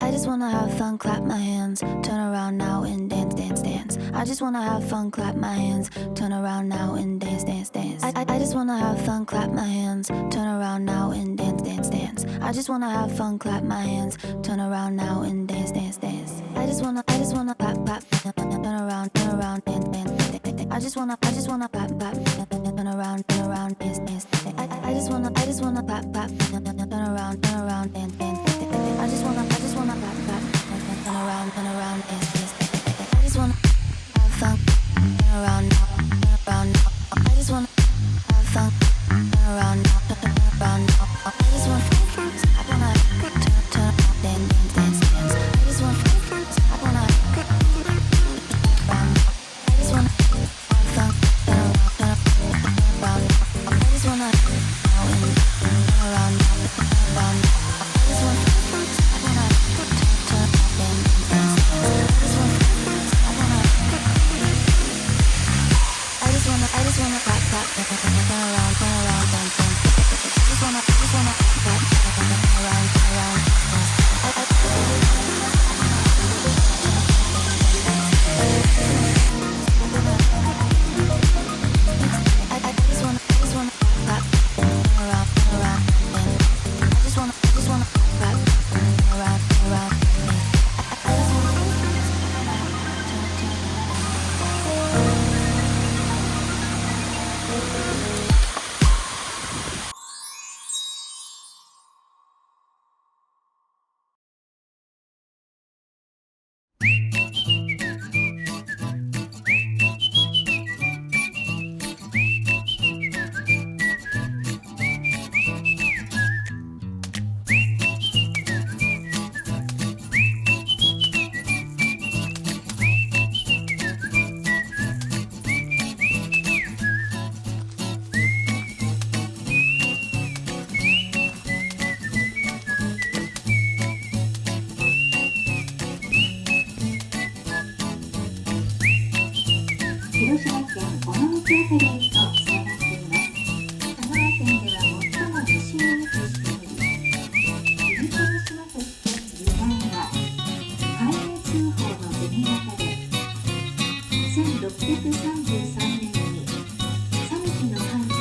I just wanna have fun, clap my hands, turn around now and dance, dance, dance. I just wanna have fun, clap my hands, turn around now and dance, dance, dance. I just wanna have fun, clap my hands, turn around now and dance, dance, dance. I just wanna have fun, clap my hands, turn around now and dance, dance, dance. I just wanna clap, clap, turn around, dance, dance, dance. I just wanna clap, clap, turn around, dance, dance, dance. I just wanna clap, clap, turn around, dance, dance, dance. I just wanna clap, clap, turn around, dance, dance, dance. I just wanna have fun, turn around now. I just wanna have fun, turn around now. I just wanna turn dance, dance, dance. I just wanna around. I just wanna have fun, turn around. I just wanna now and turn around now. I just wanna I just wanna clap, clap, turn around, dance, dance. I just wanna clap, turn around, dance. I just wanna clap, turn around, dance. I just wanna clap, turn around, dance. I just wanna広島県尾道あたりへとつながっています。香川県では最も西に位置しており、自分の島として由来は海嶺通報の銭形で、1633年に讃岐の藩主